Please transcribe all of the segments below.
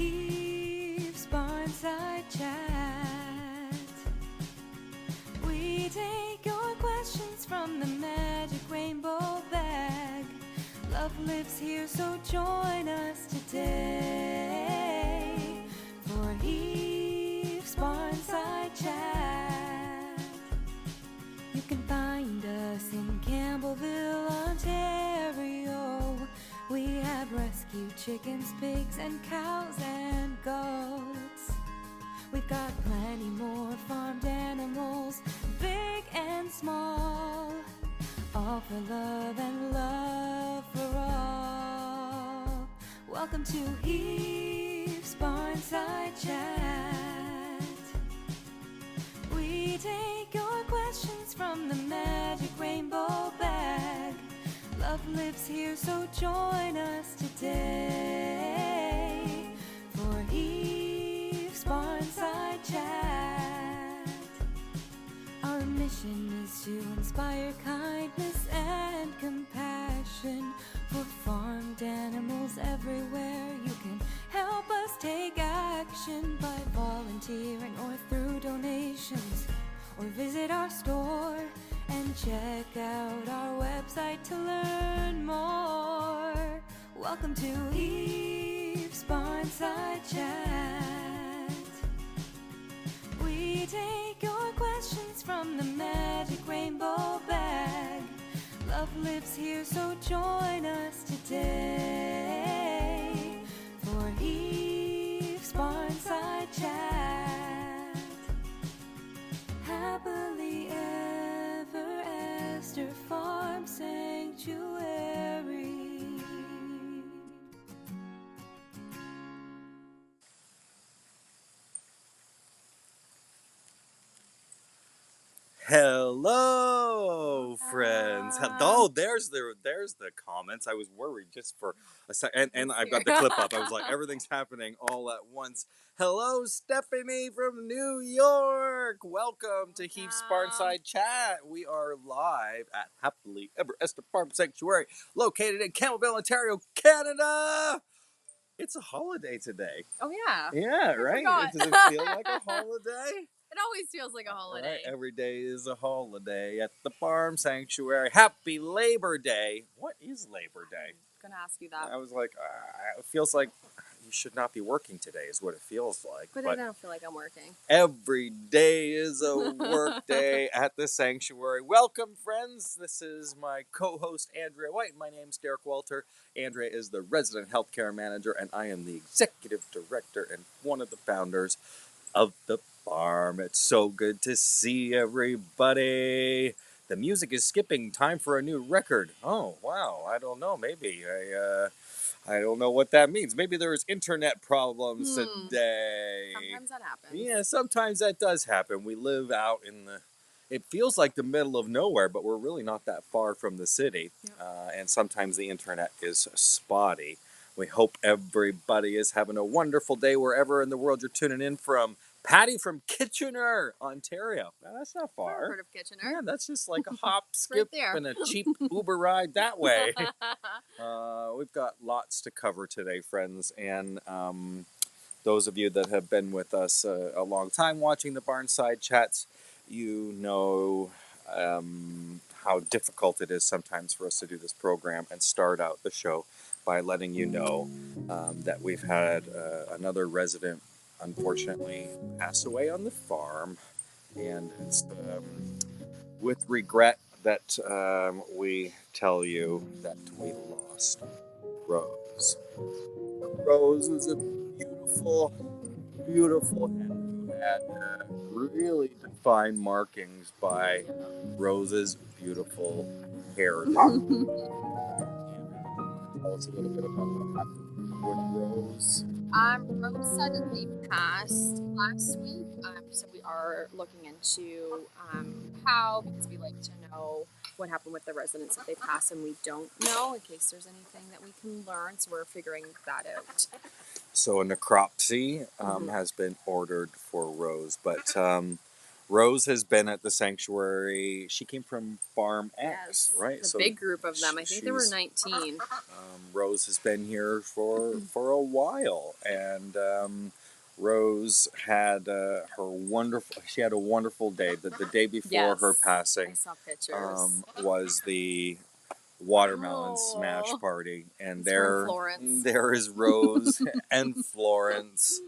Eve's Barnside Chat. We take your questions from the magic rainbow bag. Love lives here, so join us today for Eve's Barnside Chat. You can find us in Campbellville, Ontario. We have rescued chickens, pigs, and cows and goats. We've got plenty more farmed animals, big and small. All for love and love for all. Welcome to Eve's Barnside Chat. We take your questions from the magic rainbow bag. Love lives here, so join us today for Eve's Barnside Chat. Our mission is to inspire kindness and compassion for farmed animals everywhere. You can help us take action by volunteering or through donations, or visit our store and check out our website to learn more. Welcome to Eve's Barnside Chat. We take your questions from the magic rainbow bag. Love lives here, so join us today for Eve's Barnside Chat. Happily ever after Farm Sanctuary. Hello, friends. Oh, there's the comments. I was worried just for a second, and I've got the clip up. I was like, everything's happening all at once. Hello, Stephanie from New York. Welcome to Heath's Barnside Chat. We are live at Happily Ever After Farm Sanctuary, located in Campbellville, Ontario, Canada. It's a holiday today. Oh, yeah. Yeah, right? Forgot. Does it feel like a holiday? It always feels like a holiday. Right, every day is a holiday at the farm sanctuary. Happy Labor Day. What is Labor Day? I'm going to ask you that. I was like, it feels like you should not be working today is what it feels like. But I don't feel like I'm working. Every day is a work day at the sanctuary. Welcome, friends. This is my co-host, Andrea White. My name's Derek Walter. Andrea is the resident healthcare manager, and I am the executive director and one of the founders of the farm. It's so good to see everybody. The music is skipping. Time for a new record. Oh, wow. I don't know. Maybe. I don't know what that means. Maybe there's internet problems today. Sometimes that happens. Yeah, sometimes that does happen. We live out in it feels like the middle of nowhere, but we're really not that far from the city. Yep. And sometimes the internet is spotty. We hope everybody is having a wonderful day wherever in the world you're tuning in from. Patty from Kitchener, Ontario. Now, that's not far. I've heard of Kitchener. Yeah, that's just like a hop, skip, there. and a cheap Uber ride that way. We've got lots to cover today, friends. And those of you that have been with us a long time watching the Barnside Chats, you know how difficult it is sometimes for us to do this program and start out the show by letting you know that we've had another resident unfortunately pass away on the farm, and it's with regret that we tell you that we lost Rose. Rose was a beautiful hen who had really defined markings by Rose's beautiful hairdo. Tell us a little bit about what happened with Rose. Rose suddenly passed last week, so we are looking into how, because we like to know what happened with the residents if they pass and we don't know, in case there's anything that we can learn, so we're figuring that out. So a necropsy has been ordered for Rose, but Rose has been at the sanctuary. She came from Farm X, right? The big group of them. I think there were she's- 19. Rose has been here for a while, and Rose had her wonderful. She had a wonderful day. The day before her I passing saw pictures. was the watermelon smash party, and It's from Florence. there is Rose and Florence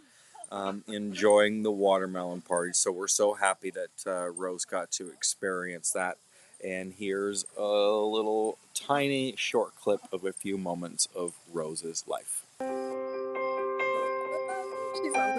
enjoying the watermelon party. So we're so happy that Rose got to experience that. And here's a little tiny short clip of a few moments of Rose's life. She's on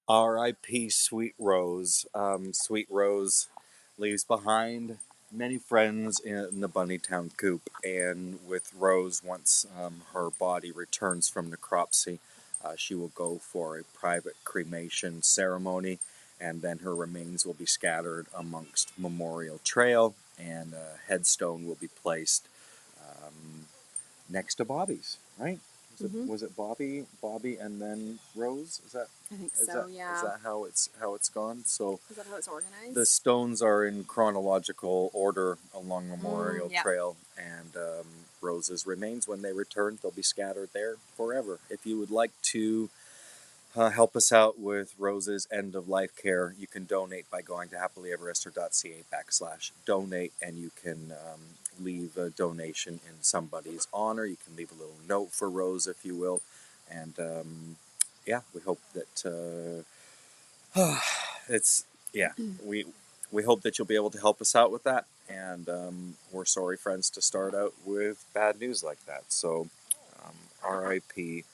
R.I.P. Sweet Rose. Sweet Rose leaves behind many friends in the Bunnytown coop, and with Rose, once her body returns from necropsy, she will go for a private cremation ceremony, and then her remains will be scattered amongst Memorial Trail, and a headstone will be placed next to Bobby's, right? Was it Bobby, and then Rose? Is that? I think Is so, that, yeah. Is that how it's gone? So Is that how it's organized? the stones are in chronological order along Memorial yeah. Trail, and Rose's remains, when they return, they'll be scattered there forever. If you would like to help us out with Rose's end of life care, you can donate by going to happilyeverafter.ca/donate, and you can leave a donation in somebody's honor. You can leave a little note for Rose, if you will, and yeah, we hope that it's we hope that you'll be able to help us out with that, and we're sorry, friends, to start out with bad news like that. So, R.I.P.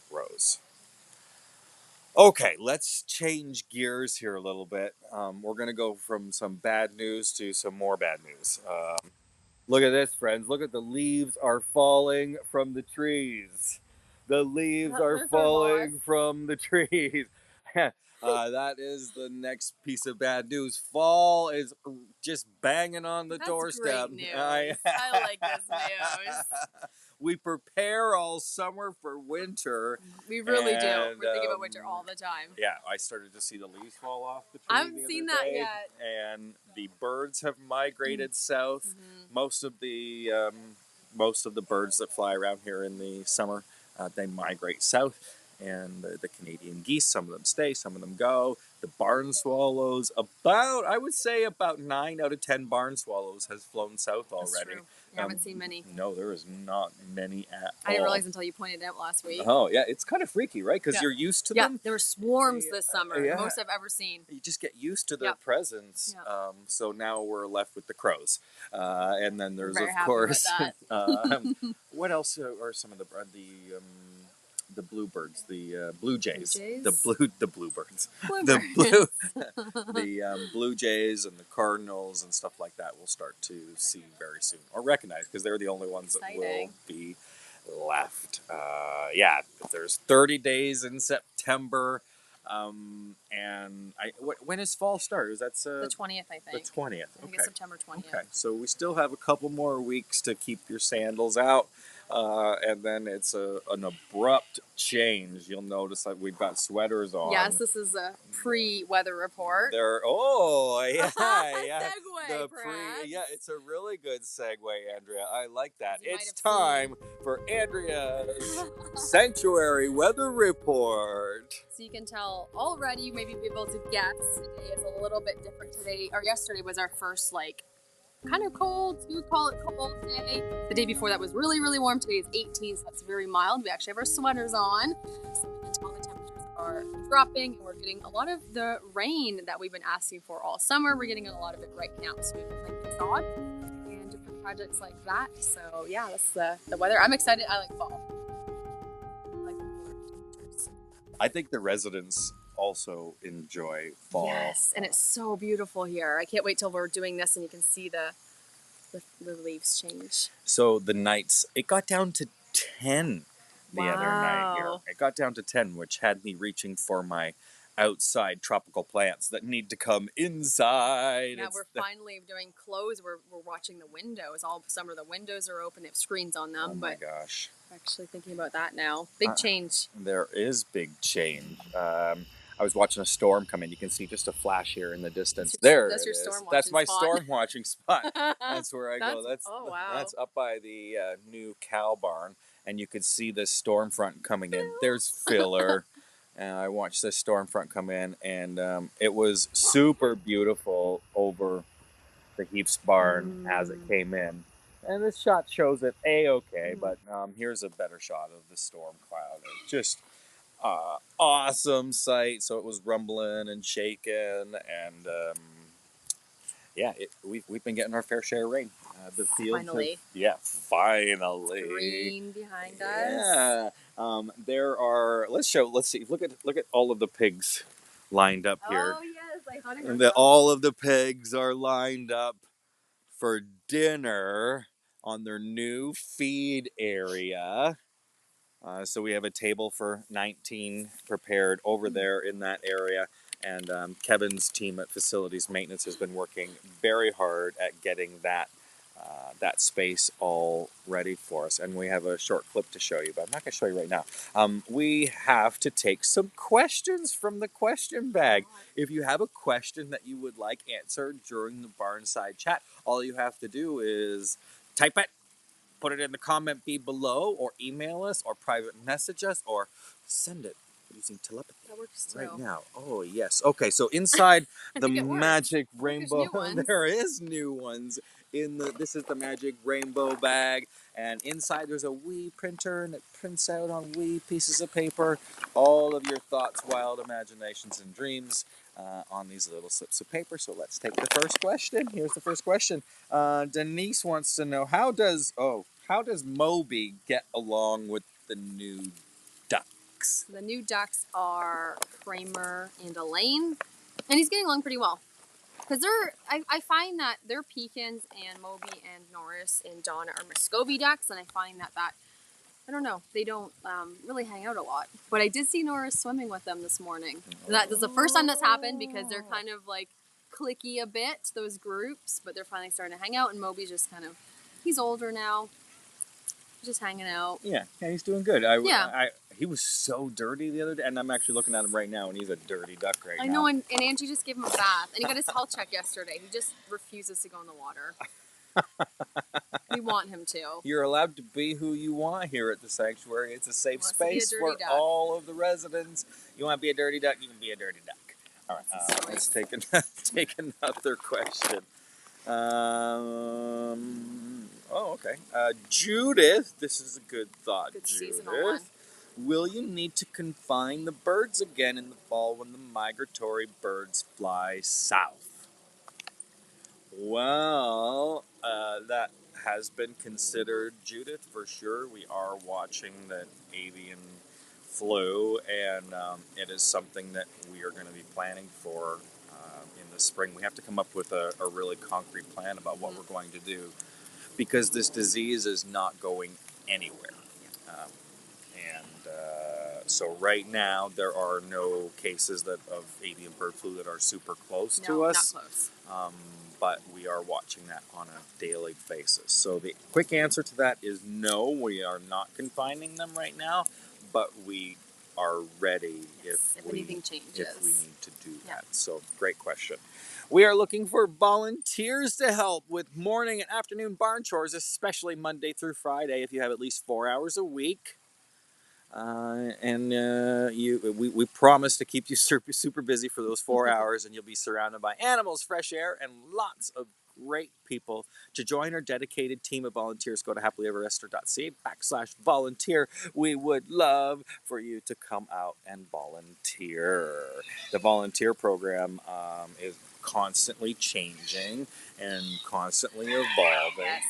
Rose. Okay, let's change gears here a little bit. We're going to go from some bad news to some more bad news. Look at this, friends. Look at the leaves are falling from the trees. The leaves are falling from the trees. That is the next piece of bad news. Fall is just banging on the doorstep. Great news. I like this news. We prepare all summer for winter. We really do. We're thinking about winter all the time. Yeah, I started to see the leaves fall off the tree. I haven't seen that yet. And the birds have migrated south. Mm-hmm. Most of the birds that fly around here in the summer, they migrate south. And the Canadian geese, some of them stay, some of them go. The barn swallows, I would say about 9 out of 10 barn swallows has flown south already. That's true. I haven't seen many. No, there is not many at all. I didn't realize until you pointed it out last week. Oh, yeah, it's kind of freaky, right? Because you're used to them. Yeah, there were swarms this summer, yeah. the most I've ever seen. You just get used to their presence. Yep. So now we're left with the crows. And then there's, Very of happy course, with that. what else are some of the bluebirds, the blue jays, the bluebirds, the blue jays and the cardinals and stuff like that. We'll start to see very soon, or recognize, because they're the only ones that will be left. There's 30 days in September, and when does fall start? That's the 20th, I think. The 20th. I think it's September 20th. Okay, so we still have a couple more weeks to keep your sandals out. And then it's an abrupt change. You'll notice that we've got sweaters on. Yes, this is a pre-weather report. Yeah. Segue, Yeah, it's a really good segue, Andrea. I like that. It's time for Andrea's Sanctuary Weather Report. So you can tell already, you may be able to guess, today is a little bit different today. Or yesterday was our first, kind of cold, you would call it cold day. The day before that was really, really warm. Today is 18, so that's very mild. We actually have our sweaters on. So we can tell the temperatures are dropping, and we're getting a lot of the rain that we've been asking for all summer. We're getting a lot of it right now. So we've been playing facade and different projects like that. So yeah, that's the weather. I'm excited. I like fall. I like the cooler temperatures. I think the residents also enjoy fall. Yes, and it's so beautiful here. I can't wait till we're doing this and you can see the leaves change. So the nights, it got down to 10 the other night here. Wow. It got down to 10, which had me reaching for my outside tropical plants that need to come inside. Yeah, It's we're finally doing clothes. We're watching the windows. All summer the windows are open. They have screens on them. oh my But gosh. I'm actually thinking about that now. Big change. There is big change. I was watching a storm come in. You can see just a flash here in the distance. That's It your is. storm That's watching my spot. storm watching spot. That's where I go. Oh wow. That's up by the new cow barn, and you could see this storm front coming in. There's filler, and I watched this storm front come in, and it was super beautiful over the Heaps barn as it came in. And this shot shows it a-okay, but here's a better shot of the storm cloud. It's just awesome sight. So it was rumbling and shaking, and we've been getting our fair share of rain. The fields Finally. finally. Green behind us. Yeah. There are. Let's see. Look at all of the pigs lined up here. Oh yes, I thought I heard And that. all of the pigs are lined up for dinner on their new feed area. So we have a table for 19 prepared over there in that area. And Kevin's team at Facilities Maintenance has been working very hard at getting that space all ready for us. And we have a short clip to show you, but I'm not going to show you right now. We have to take some questions from the question bag. If you have a question that you would like answered during the Barnside chat, all you have to do is type it, put it in the comment below, or email us, or private message us, or send it using telepathy. That works too. Right now. Oh, yes. Okay, so inside the think it works. magic Look, there's rainbow, new ones. there is new ones. This is the magic rainbow bag, and inside there's a wee printer, and it prints out on wee pieces of paper all of your thoughts, wild imaginations, and dreams on these little slips of paper. So let's take the first question. Here's the first question. Denise wants to know, how does Moby get along with the new ducks? The new ducks are Kramer and Elaine, and he's getting along pretty well. Because I find that they're Pekins, and Moby and Norris and Donna are Muscovy ducks, and I find that I don't know, they don't really hang out a lot. But I did see Norris swimming with them this morning. That was the first time that's happened, because they're kind of like cliquey a bit, those groups, but they're finally starting to hang out, and Moby's just kind of, he's older now, just hanging out. Yeah, he's doing good. He was so dirty the other day, and I'm actually looking at him right now, and he's a dirty duck right now. I know, and Angie just gave him a bath, and he got his health check yesterday. He just refuses to go in the water. We want him to. You're allowed to be who you want here at the sanctuary. It's a safe space for duck. all of the residents. You want to be a dirty duck, you can be a dirty duck. All right, let's take another question. Okay. Judith, this is a good thought. Good Judith, seasonal one. will you need to confine the birds again in the fall when the migratory birds fly south? Well, that has been considered, Judith, for sure. We are watching the avian flu, and it is something that we are going to be planning for in the spring. We have to come up with a really concrete plan about what we're going to do, because this disease is not going anywhere. So right now there are no cases of avian bird flu that are super close to us. Not close. But we are watching that on a daily basis. So the quick answer to that is no, we are not confining them right now, but we are ready if anything changes. If we need to do that. So great question. We are looking for volunteers to help with morning and afternoon barn chores, especially Monday through Friday if you have at least 4 hours a week. We promise to keep you super busy for those 4 hours, and you'll be surrounded by animals, fresh air, and lots of great people. To join our dedicated team of volunteers, go to happilyeveryester.ca/volunteer. We would love for you to come out and volunteer. The volunteer program is constantly changing and constantly evolving,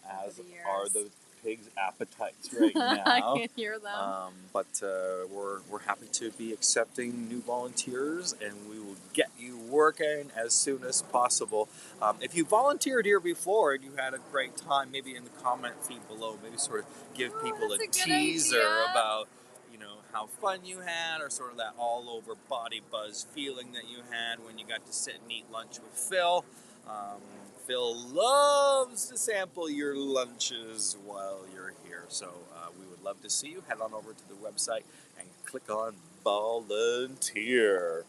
as are the pigs' appetites right now. I can hear them. But we're happy to be accepting new volunteers, and we will get you working as soon as possible. If you volunteered here before and you had a great time, maybe in the comment feed below, maybe sort of give people a that's a good teaser idea. about how fun you had, or sort of that all over body buzz feeling that you had when you got to sit and eat lunch with Phil. Phil loves to sample your lunches while you're here, so we would love to see you. Head on over to the website and click on volunteer.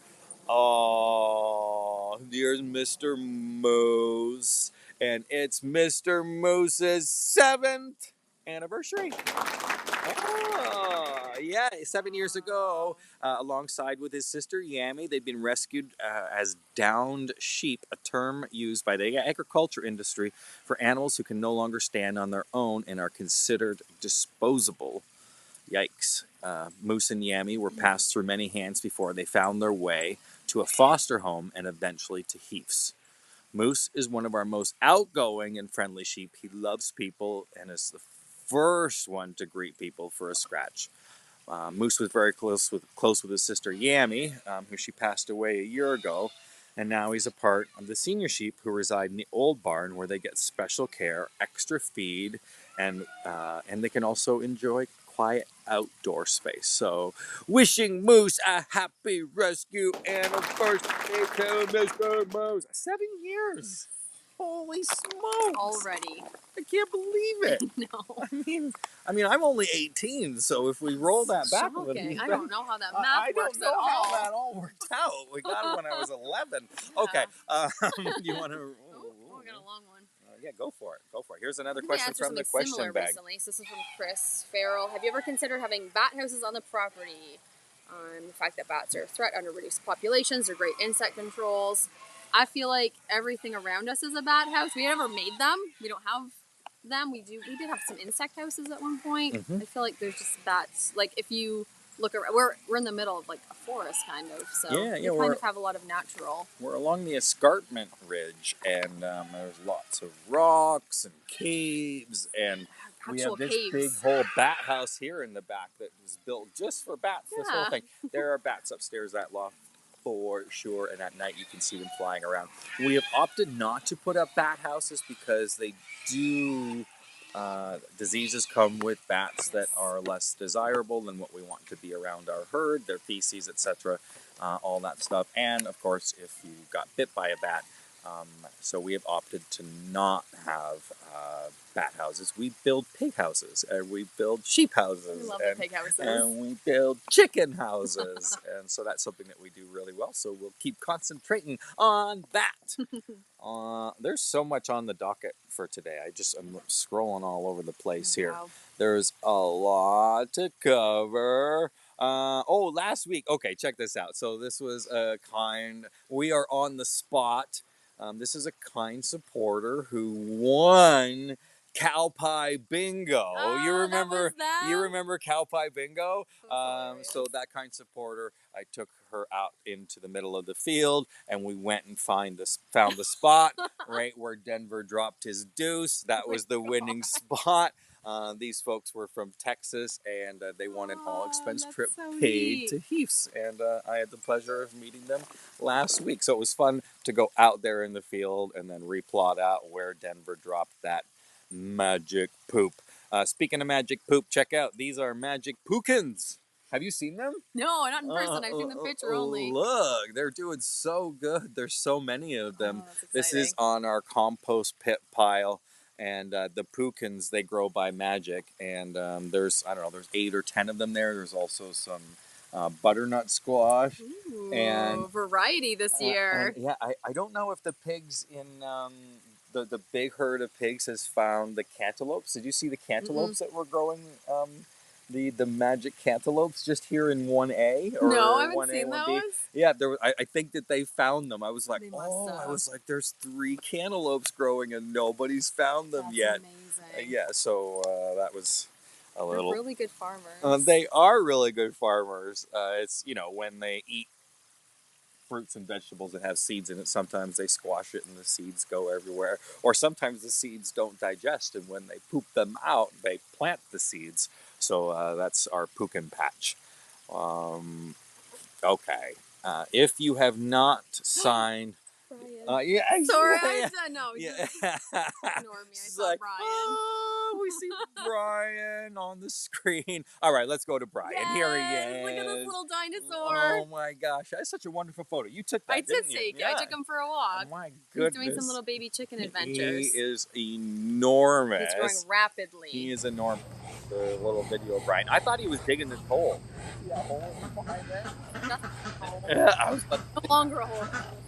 Oh, here's Mr. Moose, and it's Mr. Moose's 7th anniversary. Oh, yeah, 7 years ago, alongside with his sister Yami, they'd been rescued as downed sheep, a term used by the agriculture industry for animals who can no longer stand on their own and are considered disposable. Yikes. Moose and Yami were passed through many hands before they found their way to a foster home and eventually to Heath's. Moose is one of our most outgoing and friendly sheep. He loves people and is the first one to greet people for a scratch. Moose was very close with his sister Yami, who she passed away a year ago, and now he's a part of the senior sheep who reside in the old barn, where they get special care, extra feed, and they can also enjoy quiet outdoor space. So, wishing Moose a happy rescue anniversary to Mr. Moose. 7 years. Holy smokes! Already. I can't believe it. No. I mean, I'm only 18, so if we roll that back a little Shocking. bit, I don't know how that math I works don't know at all. how that all worked out. We got it when I was 11. Okay, you want to? Oh, we got a long one. Yeah, go for it. Go for it. Here's another We question answered from the something question similar bag. recently. So this is from Chris Farrell. Have you ever considered having bat houses on the property? The fact that bats are a threat under reduced populations, they're great insect controls. I feel like everything around us is a bat house. We never made them. We don't have them. We did have some insect houses at one point. Mhm. I feel like there's just bats. Like if you look around, we're in the middle of like a forest kind of. So we kind of have a lot of natural. We're along the escarpment ridge, and there's lots of rocks and caves, and we have this big whole bat house here in the back that was built just for bats. This whole thing. There are bats upstairs that loft for sure, and at night you can see them flying around. We have opted not to put up bat houses because they do. Diseases come with bats that are less desirable than what we want to be around our herd, their feces, etc., all that stuff. And of course, if you got bit by a bat, so we have opted to not have bat houses. We build pig houses, and we build sheep houses, We love the pig houses. and we build chicken houses, and so that's something that we do really well. So we'll keep concentrating on that. There's so much on the docket for today. I'm scrolling all over the place here. Wow. There's a lot to cover. Last week. Okay, check this out. So this was we are on the spot. This is a kind supporter who won Cow Pie Bingo. You remember? You remember Cow Pie Bingo? So that kind supporter, I took her out into the middle of the field, and we went and found the spot right where Denver dropped his deuce. That was the winning spot. These folks were from Texas, and they won an all-expense trip paid to Heath's, and I had the pleasure of meeting them last week. So it was fun to go out there in the field and then replot out where Denver dropped that magic poop. Speaking of magic poop, check out, these are magic pumpkins. Have you seen them? No, not in person. I've seen the picture only. Look, they're doing so good. There's so many of them. This is exciting. on our compost pit pile. And the pumpkins, they grow by magic. And there's 8 or 10 of them there. There's also some butternut squash. Ooh, and variety this year. I don't know if the pigs in the big herd of pigs has found the cantaloupes. Did you see the cantaloupes that were growing? The magic cantaloupes just here in 1A? Or no, I haven't 1A, seen 1B. those. Yeah, I think that they found them. I was like, They must have. there's 3 cantaloupes growing and nobody's found them That's yet. amazing. So that was a little. They're really good farmers. They are really good farmers. It's, when they eat fruits and vegetables that have seeds in it, sometimes they squash it and the seeds go everywhere. Or sometimes the seeds don't digest, and when they poop them out, they plant the seeds. So that's our pumpkin patch. Okay. If you have not signed, Brian. yeah, Sorry, yeah, I no, yeah. just ignore me. I She's saw like, Brian. oh, we see Brian on the screen. All right, let's go to Brian. Here he Yes, is. look at this little dinosaur. Oh my gosh, that's such a wonderful photo. You took that, I did didn't you? take it. I took him for a walk. Oh my He's goodness. doing some little baby chicken He adventures. is enormous. He's growing rapidly. He is enormous. The little video of Brian. I thought he was digging this hole. See that hole behind there? Yeah, I was like, No longer a hole.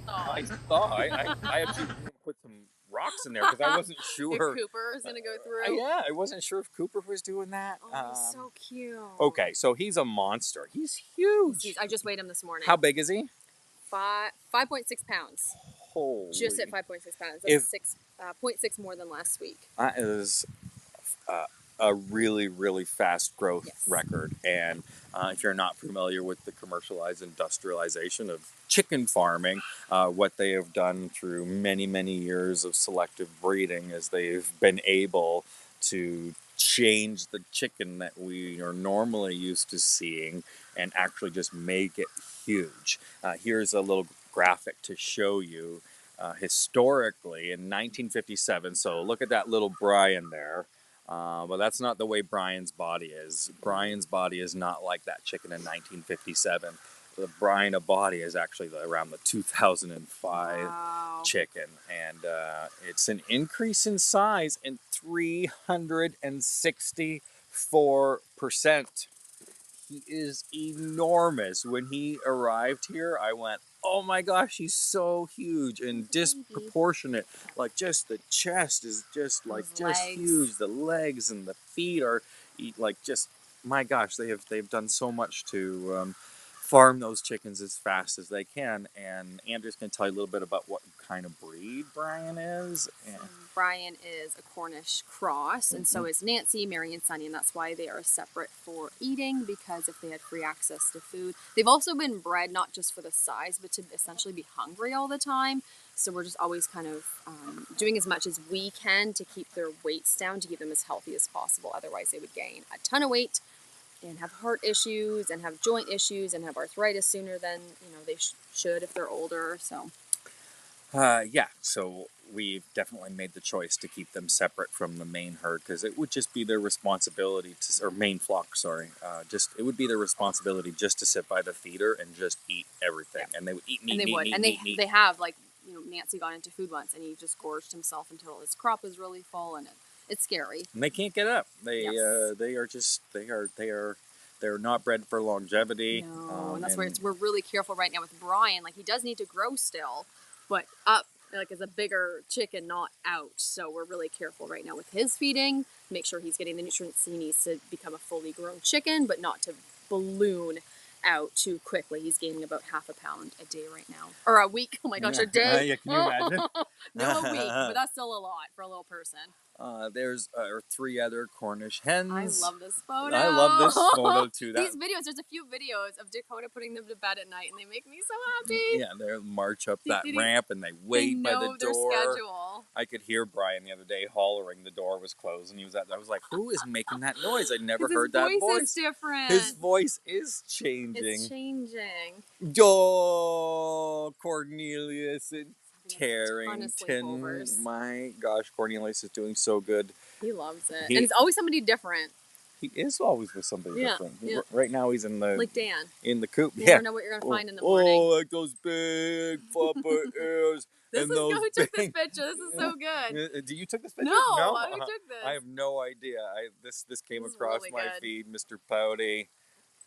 I thought I actually put some rocks in there because I wasn't sure. If Cooper is gonna go through. Yeah, I wasn't sure if Cooper was doing that. Oh, he's so cute. Okay, so he's a monster. He's huge. I just weighed him this morning. How big is he? 5.6 pounds. Holy. Just at 5.6 pounds. If- That's 0.6 more than last week. That is a really, really fast growth Yes. record. And if you're not familiar with the commercialized industrialization of chicken farming, what they have done through many, many years of selective breeding is they've been able to change the chicken that we are normally used to seeing and actually just make it huge. Here's a little graphic to show you. Historically, in 1957, so look at that little Brian there. But that's not the way Brian's body is. Brian's body is not like that chicken in 1957. The Brian body is actually around the 2005 Wow. chicken, and it's an increase in size in 364%. He is enormous. When he arrived here, I went, oh my gosh, he's so huge and disproportionate. Like, just the chest is just like Those just legs. huge. The legs and the feet are like just, my gosh, they've done so much to farm those chickens as fast as they can. And Andrew's going to tell you a little bit about what kind of breed Brian is. And Brian is a Cornish cross, and so is Nancy, Mary, and Sunny, and that's why they are separate for eating, because if they had free access to food. They've also been bred not just for the size, but to essentially be hungry all the time. So we're just always kind of doing as much as we can to keep their weights down, to keep them as healthy as possible. Otherwise, they would gain a ton of weight and have heart issues and have joint issues and have arthritis sooner than they should if they're older. So yeah, so we've definitely made the choice to keep them separate from the main herd because it would just be their responsibility to, or main flock, sorry, it would be their responsibility just to sit by the feeder and just eat everything, and they would eat meat, and they meat, would, meat, and meat, meat. they have, like, Nancy got into food once, and he just gorged himself until his crop was really full, and it's scary. And they can't get up. They Yes. they're not bred for longevity. No, and that's where we're really careful right now with Brian. Like, he does need to grow still, but up, like, as a bigger chicken, not out. So we're really careful right now with his feeding. Make sure he's getting the nutrients he needs to become a fully grown chicken, but not to balloon out too quickly. He's gaining about half a pound a day right now, or a week. Oh my gosh, a day! Yeah, can you imagine? No, a week, but that's still a lot for a little person. There's 3 other Cornish hens. I love this photo. I love this photo too. These videos, there's a few videos of Dakota putting them to bed at night, and they make me so happy. Yeah, they march up that ramp and they wait by the door. Their schedule. I could hear Brian the other day hollering. The door was closed, and he was I was like, "Who is making that noise? I never heard that voice." His voice is different. His voice is changing. It's changing. Oh, Cornelius and Carrington. sleepovers. My gosh, Cornelius is doing so good. He loves it, and it's always somebody different. He is always with somebody different. Yeah. Right now, he's in the Like Dan. in the coop. You never know what you're gonna find in the morning. Oh, like those big flopper ears. This and is those who took this big- picture. This is so good. Do you took this picture? No, who took this? I have no idea. This came This is across really my good. feed, Mr. Pouty.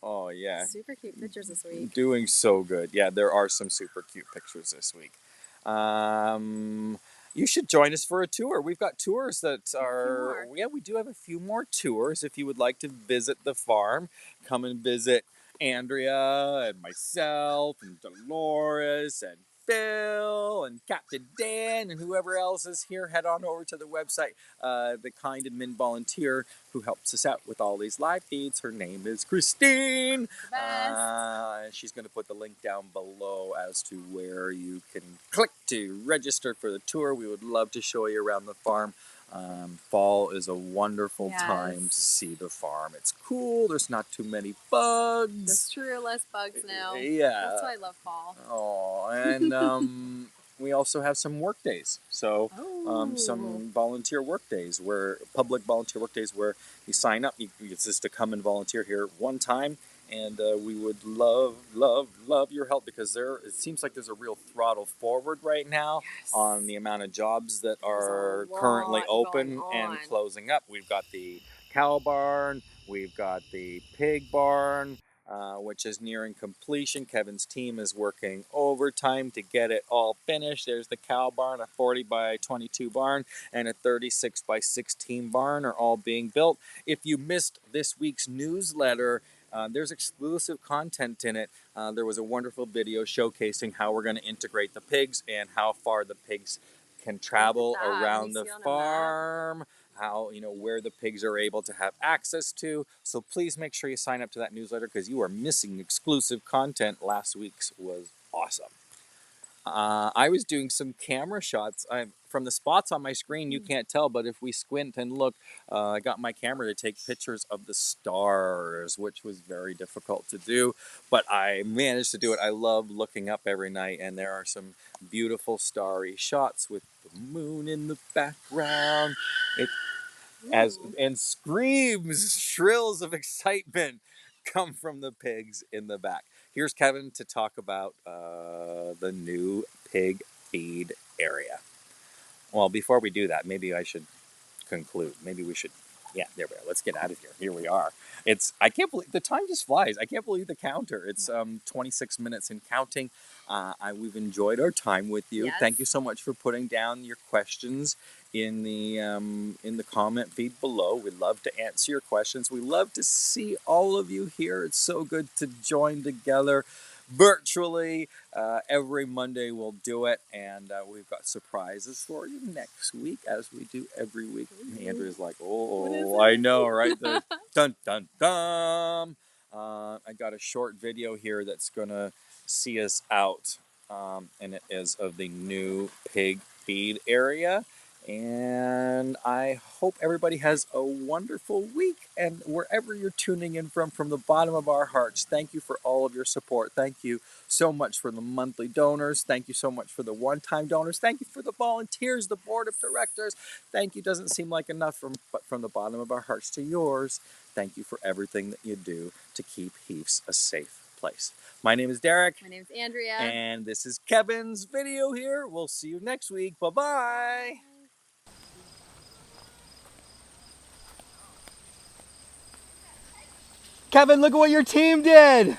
Oh yeah, Super cute pictures this week. doing so good. Yeah, there are some super cute pictures this week. You should join us for a tour. We've got tours that are... Yeah, we do have a few more tours. If you would like to visit the farm, come and visit Andrea and myself and Dolores and Phil and Captain Dan and whoever else is here. Head on over to the website. The kind admin volunteer who helps us out with all these live feeds, her name is Christine. She's going to put the link down below as to where you can click to register for the tour. We would love to show you around the farm. Fall is a wonderful Yes. time to see the farm. It's cool. There's not too many bugs. There's true less bugs now. Yeah. That's why I love fall. Oh, and we also have some work days. So some volunteer work days, where public volunteer work days, where you sign up. It's just to come and volunteer here one time, and we would love your help, because it seems like there's a real throttle forward right now on the amount of jobs that are currently open and closing up. We've got the cow barn, we've got the pig barn, which is nearing completion. Kevin's team is working overtime to get it all finished. There's the cow barn, a 40 by 22 barn, and a 36 by 16 barn are all being built. If you missed this week's newsletter, there's exclusive content in it. There was a wonderful video showcasing how we're going to integrate the pigs and how far the pigs can travel around the farm, how, where the pigs are able to have access to. So please make sure you sign up to that newsletter, because you are missing exclusive content. Last week's was awesome. I was doing some camera shots. From the spots on my screen, you can't tell, but if we squint and look, I got my camera to take pictures of the stars, which was very difficult to do, but I managed to do it. I love looking up every night, and there are some beautiful starry shots with the moon in the background. And screams, shrills of excitement come from the pigs in the back. Here's Kevin to talk about the new pig feed area. Well, before we do that, maybe I should conclude. Maybe we should. Yeah, there we are. Let's get out of here. Here we are. I can't believe the time just flies. I can't believe the counter. It's 26 minutes and counting. We've enjoyed our time with you. Yes. Thank you so much for putting down your questions in the comment feed below. We'd love to answer your questions. We love to see all of you here. It's so good to join together virtually. Every Monday we'll do it, and we've got surprises for you next week, as we do every week. Andrew's like, oh, I know, right? The dun dun dun. I got a short video here that's gonna see us out, and it is of the new pig feed area. And I hope everybody has a wonderful week. And wherever you're tuning in from the bottom of our hearts, thank you for all of your support. Thank you so much for the monthly donors. Thank you so much for the one-time donors. Thank you for the volunteers, the board of directors. Thank you doesn't seem like enough, but from the bottom of our hearts to yours, thank you for everything that you do to keep Heaths a safe place. My name is Derek. My name's Andrea. And this is Kevin's video here. We'll see you next week. Bye-bye. Kevin, look at what your team did!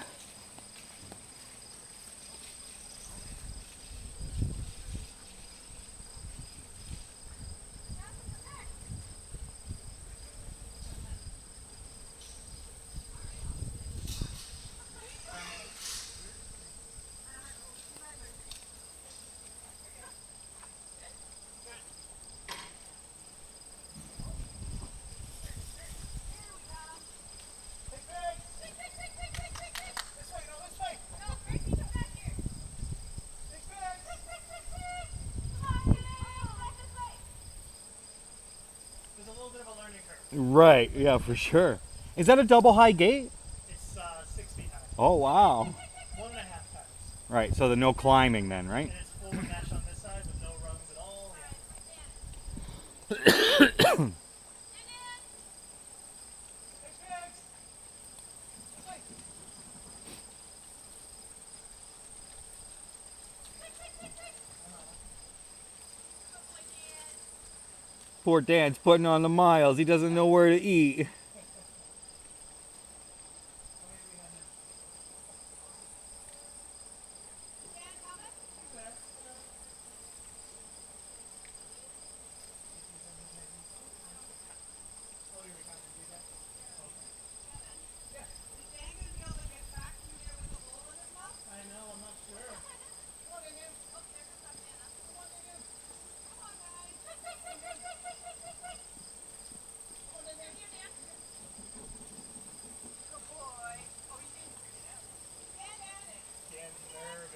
Right, yeah, for sure. Is that a double high gate? It's 6 feet high. Oh, wow. 1.5 times. Right, so the no climbing then, right? And it's full mesh on this side with no rungs at all. Yeah. Poor Dan's putting on the miles. He doesn't know where to eat.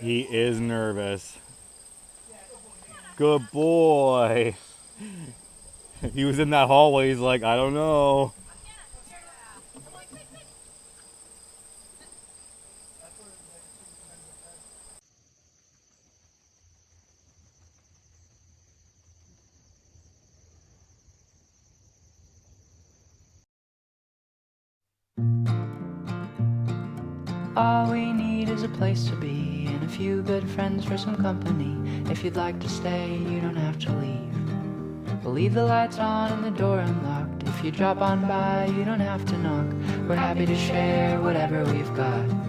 He is nervous. Good boy. He was in that hallway. He's like, I don't know. All we need is a place to be and a few good friends for some company. If you'd like to stay, you don't have to leave. We'll leave the lights on and the door unlocked. If you drop on by, you don't have to knock. We're happy to share whatever we've got.